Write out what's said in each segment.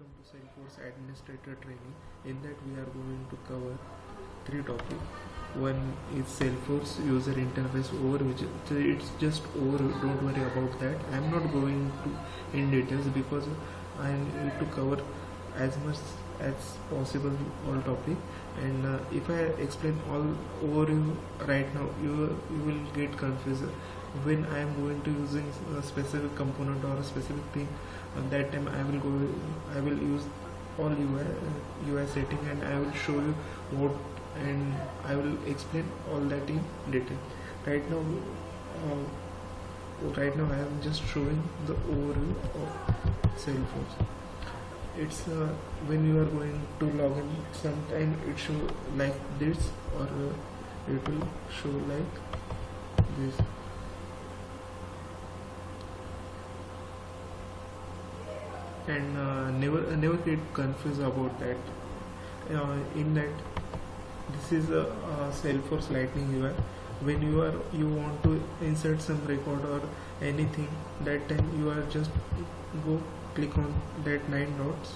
welcome to Salesforce Administrator Training. In that we are going to cover three topics. One is Salesforce User Interface Overview. It's just overview, don't worry about that. I am not going to in details because I need to cover as much as possible all topic, and if I explain all overview right now, you will get confused when I am going to using a specific component or a specific thing. At that time I will use all UI setting, and I will show you what, and I will explain all that in detail. Right now I am just showing the overview of Salesforce. It's when you are going to log in, sometime it show like this, or it will show like this. And never get confused about that. In that, this is a Salesforce Lightning UI. When you want to insert some record or anything, that time you are just go click on that 9 dots.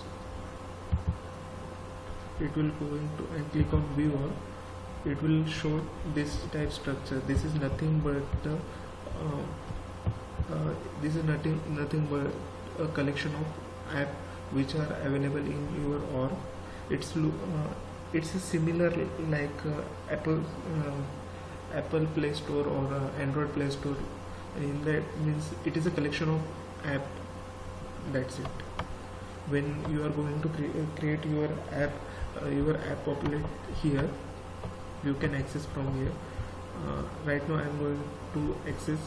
It will go into and click on view all. It will show this type structure. This is nothing but nothing but a collection of app which are available in your org. It's a similar like Apple Play Store or Android Play Store. In that means it is a collection of app. That's it. When you are going to create your app populate here, you can access from here. Right now I am going to access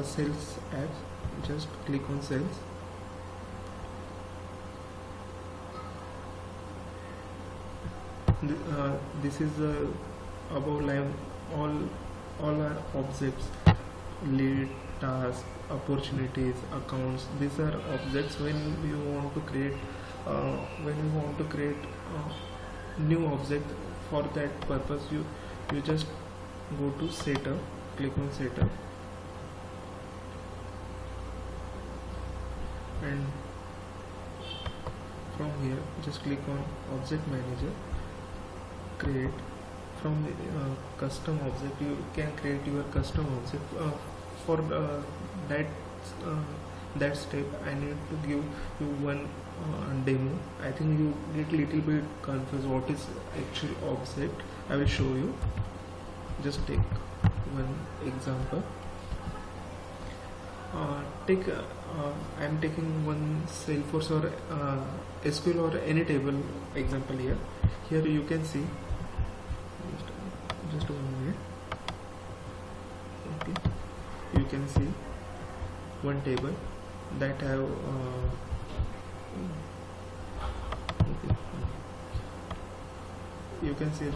sales apps. Just click on sales. This is above line, all are objects: lead, task, opportunities, accounts. These are objects. When you want to create new object, for that purpose you just go to setup, click on setup, and from here just click on object manager, create. From custom object you can create your custom object. For that step I need to give you one demo. I think you get little bit confused what is actual object. I will show you. Just take one example. I am taking one Salesforce or SQL or any table example here. Here you can see, just 1 minute. Okay, you can see one table that have okay. You can see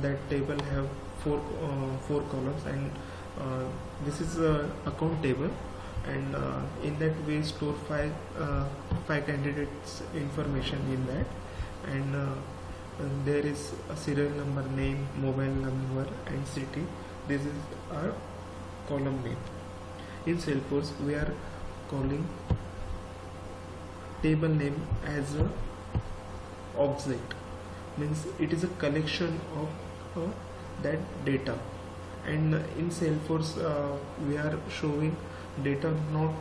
that table have four columns, and this is a account table, and in that we store five candidates information in that, and there is a serial number, name, mobile number, and city. This is our column name. In Salesforce we are calling table name as a object, means it is a collection of that data. And in Salesforce we are showing data not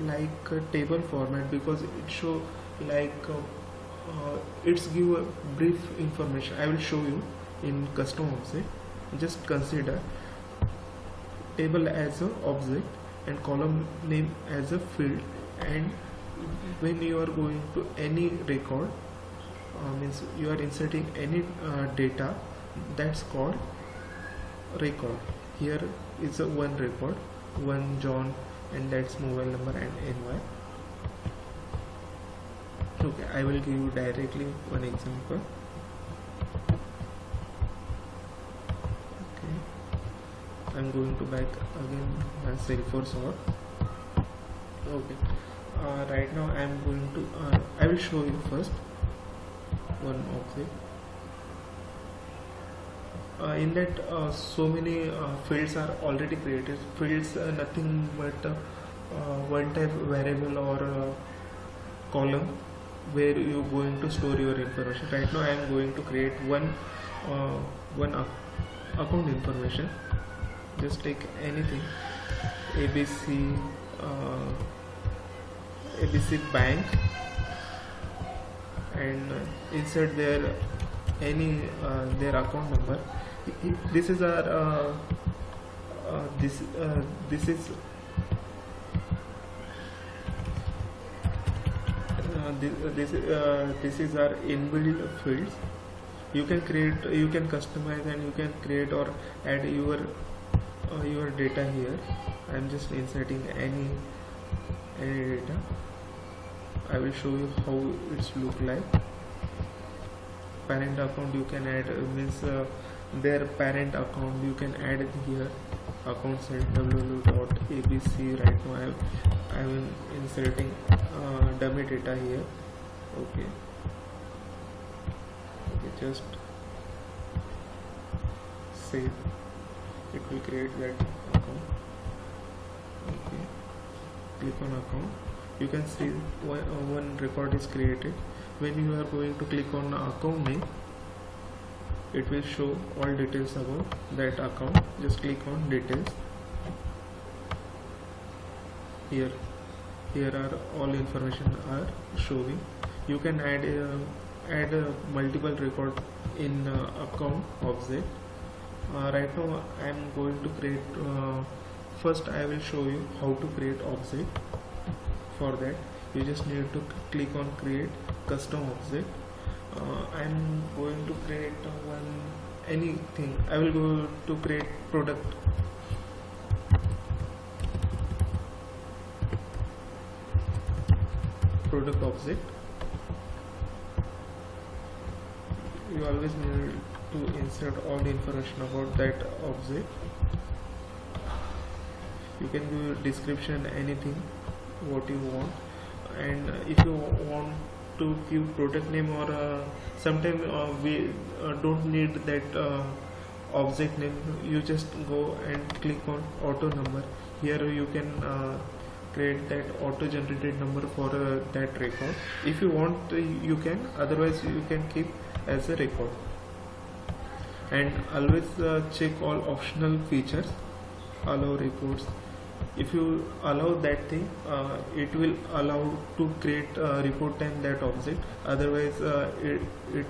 like a table format, because it show like it's give a brief information. I will show you in custom object. Just consider table as a object and column name as a field, and when you are going to any record, means you are inserting any data, that's called record. Here is a one record, one John, and that's mobile number and NY. Okay, I will give you directly one example. Okay, I'm going to back again my Salesforce org. Okay, right now I am going to I will show you first one object. In that so many fields are already created. Fields nothing but one type variable or column where you going to store your information. Right now I am going to create one account information. Just take anything, ABC Bank, and insert their their account number. This is our this is this is our inbuilt fields. You can customize, and you can create or add your data here. I am just inserting any data. I will show you how it's look like. Parent account you can add, means their parent account you can add here. Account set www.abc. Right now I am inserting dummy data here. Okay, just save. It will create that account. Okay, click on account. You can see one record is created. When you are going to click on account name, it will show all details about that account. Just click on details. Here are all information are showing. You can add multiple record in account object. Right now I am going to create. First I will show you how to create object. For that you just need to click on create custom object. I am going to create anything. I will go to create product. Object. You always need to insert all the information about that object. You can give description, anything what you want, and if you want to give product name, or sometimes we don't need that object name, you just go and click on auto number. Here you can create that auto generated number for that record. If you want, you can, otherwise you can keep as a record. And always check all optional features, allow records. If you allow that thing, it will allow to create report time that object. Otherwise it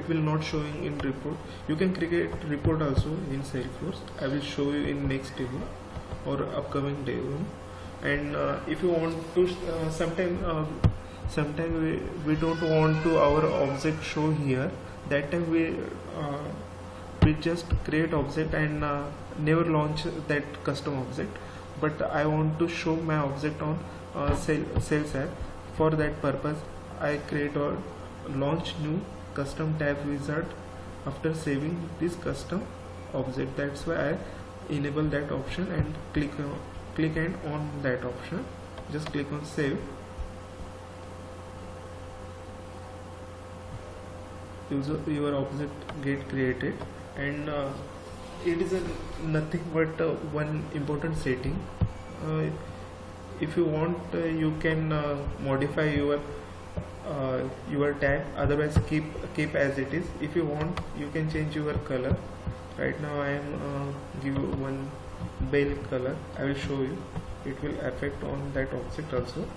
will not showing in report. You can create report also in Salesforce. I will show you in next demo or upcoming demo. And if you want to sometime we don't want to our object show here, that time we just create object and never launch that custom object. But I want to show my object on sales app. For that purpose I create or launch new custom tab wizard after saving this custom object. That's why I enable that option and click and on that option. Just click on save. Your object get created, and it is nothing but one important setting. If you want, you can modify your tag. Otherwise keep as it is. If you want, you can change your color. Right now I am give you one bell color. I will show you. It will affect on that object also.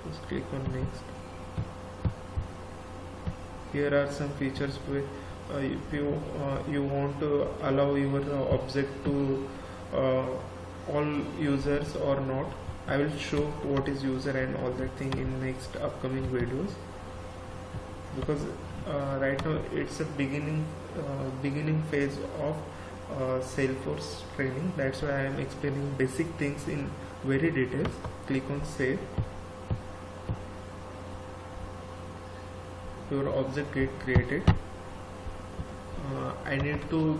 Just click on next. Here are some features where if you want to allow your object to all users or not. I will show what is user and all that thing in next upcoming videos, because right now it's a beginning phase of Salesforce training. That's why I am explaining basic things in very details. Click on save. Your object get created. I need to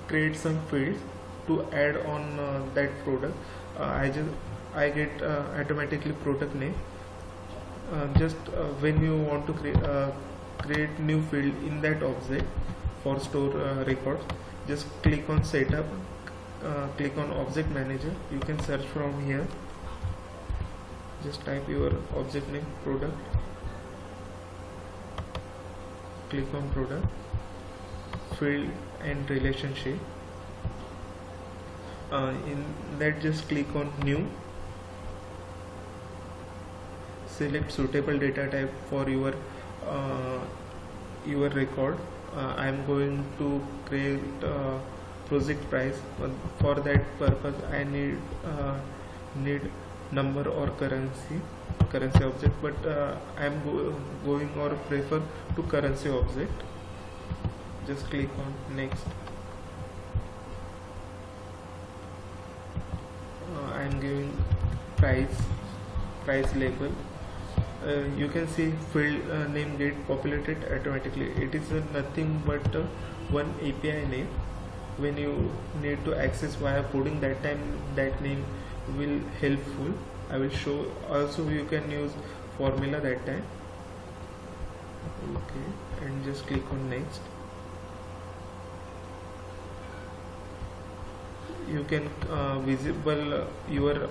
create some fields to add on that product. I get automatically product name. When you want to create new field in that object for store records, just click on setup, click on object manager. You can search from here. Just type your object name, product, click on product, field and relationship. In that, just click on new, select suitable data type for your record. I am going to create project price. For that purpose I need number or currency object, but I am going or prefer to currency object. Just click on next. I am giving price label. You can see field name get populated automatically. It is nothing but one API name. When you need to access via coding, that time that name will helpful. I will show. Also you can use formula that time. Okay, and just click on next. You can visible your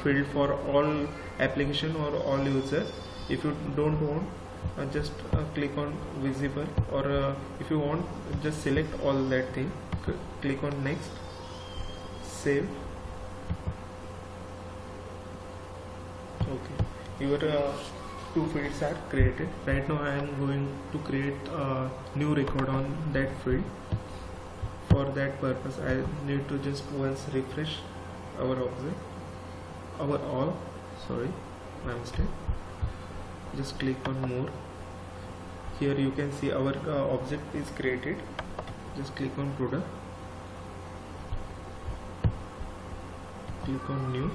field for all application or all user. If you don't want, just click on visible, or if you want, just select all that thing, click on next, save. Okay, your two fields are created. Right now I am going to create a new record on that field. For that purpose I need to just once refresh our object, my mistake. Just click on more. Here you can see our object is created. Just click on product, click on new,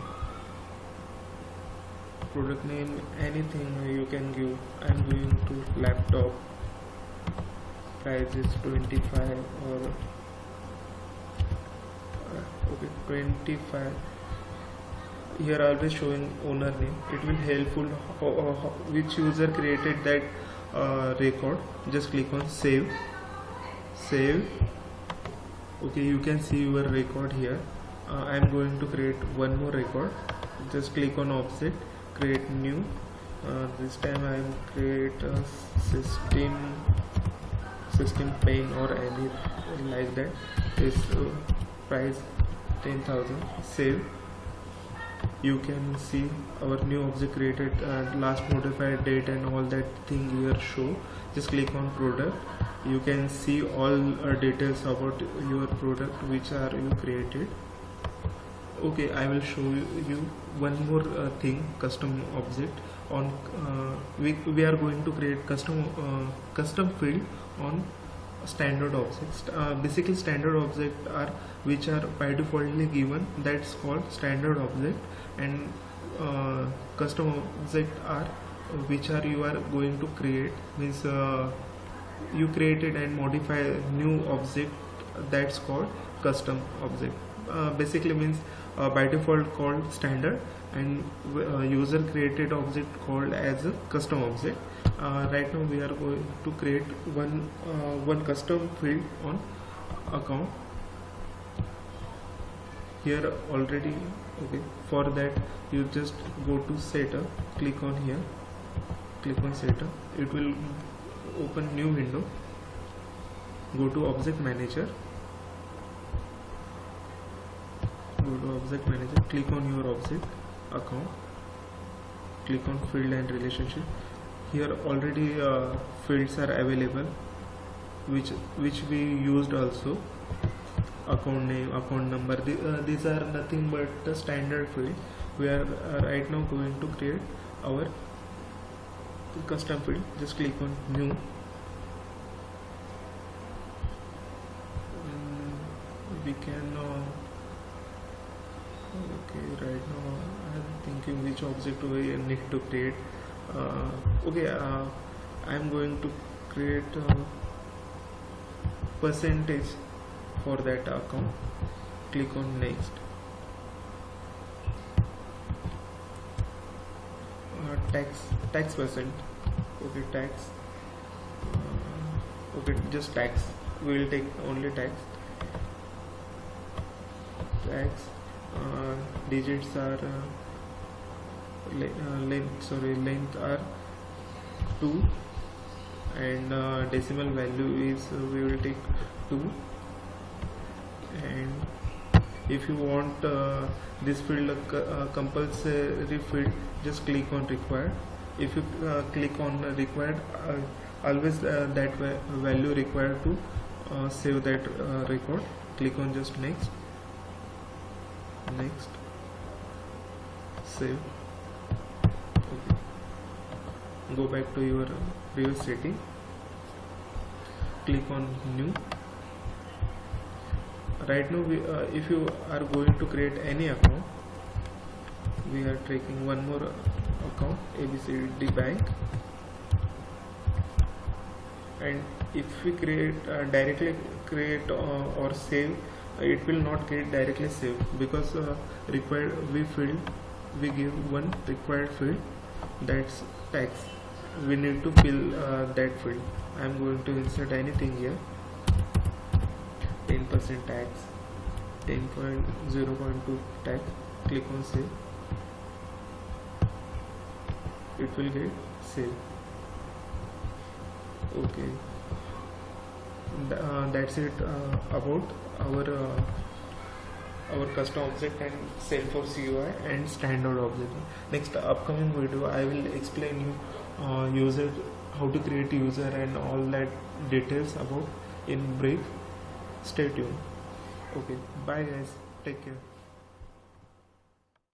product name anything you can give. I am going to laptop, price is 25 or okay 25. Here always showing owner name. It will helpful which user created that record. Just click on save. Okay, you can see your record here. I am going to create one more record. Just click on object, create new. This time I am create a system pane or any like that. Is price 10,000. Save. You can see our new object created, last modified date and all that thing here show. Just click on product. You can see all details about your product which are you created. Okay, I will show you one more thing, custom object. On we are going to create custom field on standard objects. Basically standard objects are which are by defaultly given, that's called standard object, and custom object are which are you are going to create, means you created and modify new object, that's called custom object. Basically means by default called standard, and user created object called as a custom object. Right now we are going to create one custom field on account here already. Okay, for that you just go to setup, click on here, click on setup. It will open new window. Go to object manager, click on your object account, click on field and relationship. Here already fields are available which we used also. Account name, account number, these are nothing but the standard field. We are right now going to create our custom field. Just click on new. We can okay, right now I am thinking which object we need to create. Okay, I am going to create percentage for that account. Click on next. Tax percent. Okay, tax. Okay, just tax. We will take only tax. Digits are length are 2, and decimal value is we will take 2. And if you want this field compulsory field, just click on required. If you click on required, always that value required to save that record. Click on just next, save. Okay. Go back to your previous setting, click on new. Right now if you are going to create any account, we are taking one more account, ABCD Bank, and if we directly create or save, it will not get directly saved, because we give one required field, that's tax. We need to fill that field. I am going to insert anything here. 10% tax, 10.0.2 tax. Click on save. It will get saved. Okay, that's it about our custom object and Salesforce UI and standard object. Next upcoming video I will explain you user, how to create user and all that details about in brief. Stay tuned. Okay, bye guys, take care.